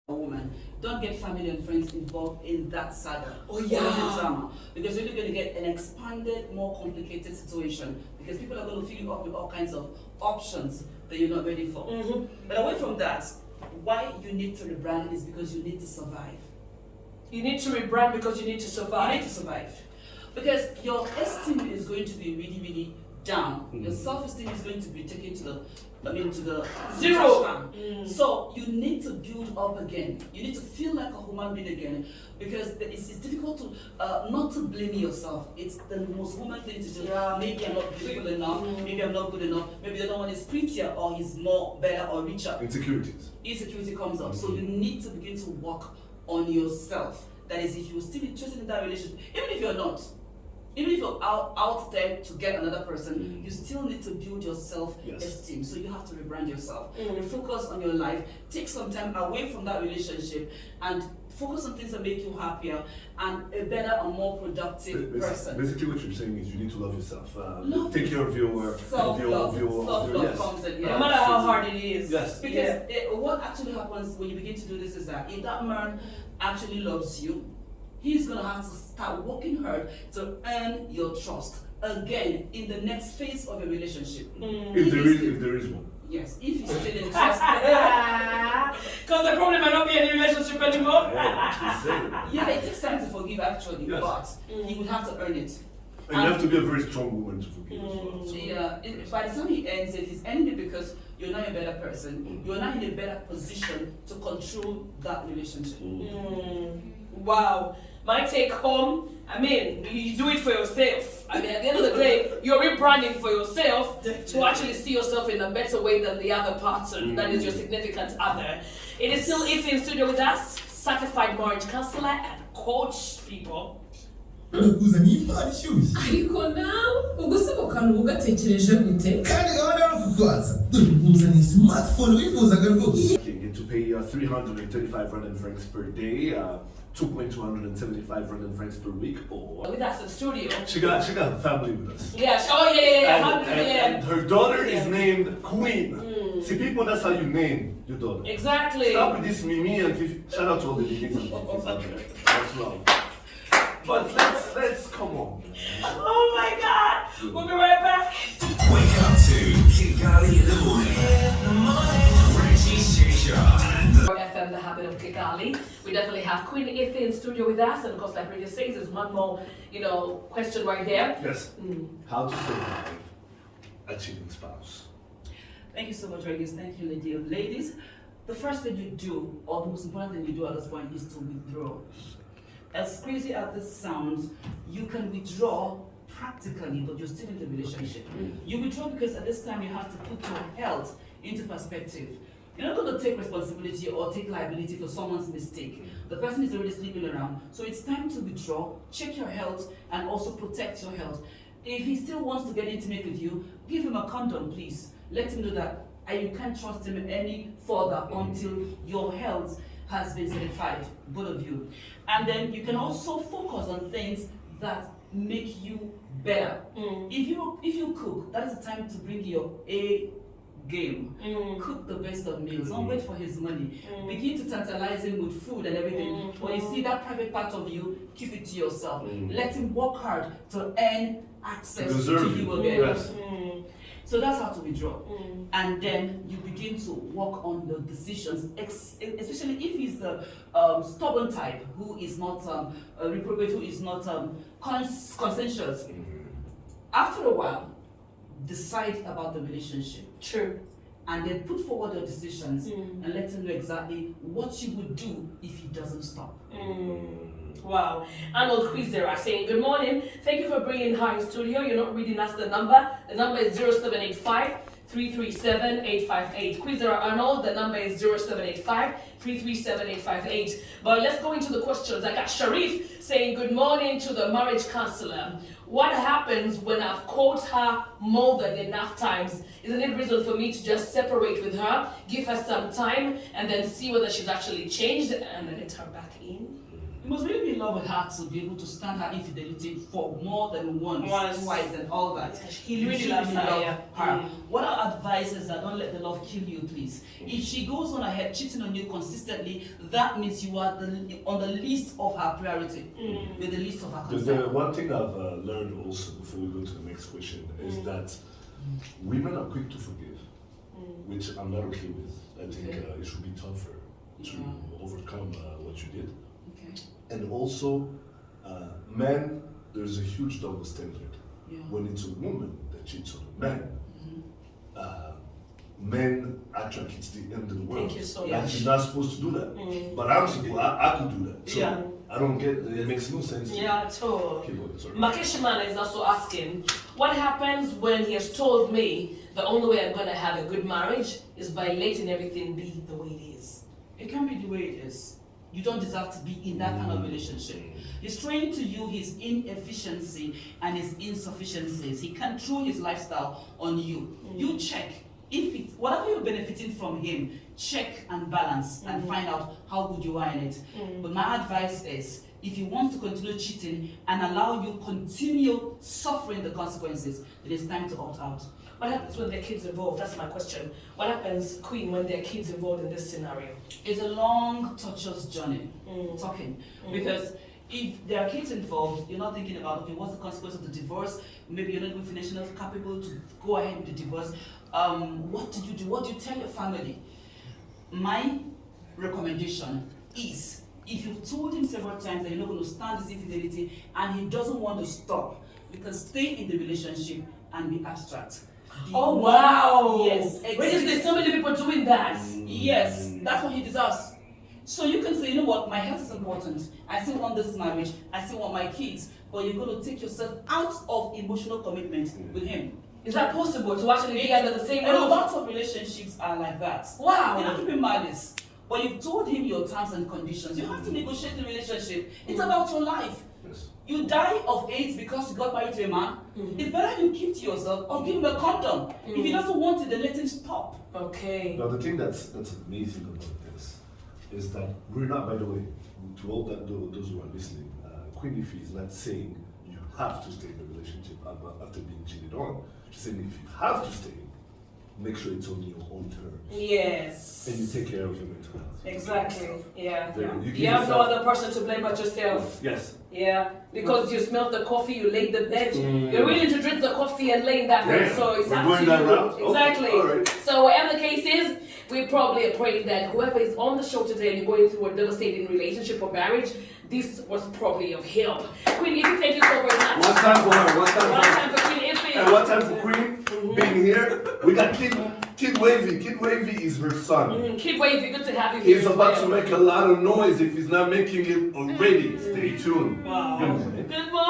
a woman, don't get family and friends involved in that saga. Oh Or in the yeah. drama. Because you're going to get an expanded, more complicated situation. Because people are going to fill you up with all kinds of options that you're not ready for. But away from that, why you need to rebrand is because you need to survive. You need to rebrand because you need to You survive. need to survive. Because your esteem is going to be really, really down. Your self-esteem is going to be taken to the Zero. So you need to build up again. You need to feel like a human being again, because it's difficult to not to blame yourself. It's the most human thing to just maybe I'm not beautiful enough, maybe I'm not good enough, maybe the other one is prettier or he's more better or richer. Insecurity comes up. So you need to begin to work on yourself. That is, if you're still interested in that relationship, even if you're not. Even if you're out there to get another person, you still need to build your self-esteem. So you have to rebrand yourself. Refocus on your life. Take some time away from that relationship and focus on things that make you happier and a better and more productive person. Basically, what you're saying is you need to love yourself. Take care of your self-love. Self-love comes in. No matter how hard it is. Yes. Because what actually happens when you begin to do this is that if that man actually loves you, he's gonna have to start working hard to earn your trust again in the next phase of a relationship. If there is one. Yes, if he's still interested. Because there probably might not be any relationship anymore. Yeah, it takes time to forgive actually, but he would have to earn it. And you have to be a very strong woman to forgive as well. So. Yeah, by the time he ends it, he's ending it because you're now a better person. You're now in a better position to control that relationship. Wow. My take home, I mean, you do it for yourself. I mean, at the end of the day, you're rebranding for yourself to actually see yourself in a better way than the other person, that is your significant other. It is still Ife in studio with us, certified marriage counselor and coach, people. ariko nawe ugusohokana ugatekereje gute kandi gahunda yo kugwaza dore nkuzaniye smartphone wifuzaga rwose. You get to pay 335 Rwandan francs per day, 2,275 Rwandan francs per week. Or With us in studio. she got a family with us. Yeah, And her daughter is named Queen. See, people, that's how you name your daughter. Exactly. Stop with this Mimi and Fifi. Shout out to all the Mimis and Fifis out there. That's love. But let's come on. Oh my God! We'll be right back. Wake up to Kigali in the morning. Reggie Shisha. FM, the habit of Kigali. We definitely have Queen Ife in studio with us, and of course, like Reggie says, there's one more, question right there. Yes. How to survive a cheating spouse. Thank you so much, Regis. Thank you, lady of ladies. The first thing you do, or the most important thing you do at this point, is to withdraw. As crazy as this sounds, you can withdraw practically, but you're still in the relationship. You withdraw because at this time you have to put your health into perspective. You're not going to take responsibility or take liability for someone's mistake. The person is already sleeping around. So it's time to withdraw, check your health, and also protect your health. If he still wants to get intimate with you, give him a condom, please. Let him know that you can't trust him any further until your health has been certified, both of you. And then you can also focus on things that make you better. If you cook, that is the time to bring your A game. Cook the best of meals. Don't wait for his money. Begin to tantalize him with food and everything. When you see that private part of you, keep it to yourself. Let him work hard to earn access to you again. Yes. So that's how to withdraw. And then you begin to work on the decisions, especially if he's the stubborn type who is not reprobate, who is not conscientious. After a while, decide about the relationship. True. And then put forward your decisions and let him know exactly what you would do if he doesn't stop. Wow. Arnold Quizera saying, good morning. Thank you for bringing her in studio. You're not reading us the number. The number is 0785 337 858. Quizera Arnold, the number is 0785 337 858. But let's go into the questions. I got Sharif saying, good morning to the marriage counselor. What happens when I've caught her more than enough times? Isn't it reason for me to just separate with her, give her some time, and then see whether she's actually changed and then let her back in? You must really be in love with her to be able to stand her infidelity for more than once, twice, and all that. He really loves her. What I advise is that don't let the love kill you, please. If she goes on ahead cheating on you consistently, that means you are on the list of her priority, with the list of her concern. The one thing I've learned also before we go to the next question is that women are quick to forgive, which I'm not okay with. I think it should be tougher to overcome what you did. Okay. And also, men, there's a huge double standard. Yeah. When it's a woman that cheats on a man, men act like it's the end of the world. Thank you so Like much. you're not supposed to do that. But I'm supposed, I could do that. So I don't get it. Makes no sense to me. Yeah, at all. Okay, well, sorry. Makeshimana is also asking, what happens when he has told me the only way I'm going to have a good marriage is by letting everything be the way it is? It can't be the way it is. You don't deserve to be in that kind of relationship. He's throwing to you his inefficiency and his insufficiencies. He can throw his lifestyle on you. You check. If it's whatever you're benefiting from him, check and balance and find out how good you are in it. But my advice is, if he wants to continue cheating and allow you continue suffering the consequences, it is time to opt out. What happens when there are kids involved? That's my question. What happens, Queen, when there are kids involved in this scenario? It's a long, tortuous journey, talking. Because if there are kids involved, you're not thinking about, okay, what's the consequence of the divorce? Maybe you're not even financially capable to go ahead with the divorce. What did you do? What do you tell your family? My recommendation is, if you've told him several times that you're not going to stand this infidelity and he doesn't want to stop, you can stay in the relationship and be abstract. Oh, wow! Yes, Where is there so many people doing that? Yes, that's what he deserves. So you can say, you know what, my health is important. I still want this marriage. I still want my kids. But you're going to take yourself out of emotional commitment with him. Is that possible to actually be under the same A roof? lot of relationships are like that. Wow. You know, keep in mind this. When you've told him your terms and conditions, you have to negotiate the relationship. It's about your life. Yes. You die of AIDS because you got married to a man. It's better you keep to yourself or give him a condom. If he doesn't want it, then let him stop. Okay. Now the thing that's amazing about this is that we're not, by the way, to all those who are listening, Queen Ify is not saying you have to stay in a relationship after being cheated on. She's saying if you have to stay, make sure it's on your own terms. Yes. And you take care of your mental health. Exactly. Yeah. You give You have no yourself- other person to blame but yourself. Yes. Yeah. Because you smelled the coffee, you laid the bed. You're willing to drink the coffee and lay in that bed. Yeah. So it's We're up going to that you. route? Okay. Exactly. All right. So whatever the case is, we probably are praying that whoever is on the show today and you're going through a devastating relationship or marriage, this was probably of help. Queen Ify, thank you so very much. One time for her. One One time for her. time for Queen Ify. And one time for Queen being here. We got Kid Wavy. Kid Wavy is her son. Kid Wavy, good to have you here. He's about to make a lot of noise if he's not making it already. Stay tuned. Wow. Good morning. Good morning.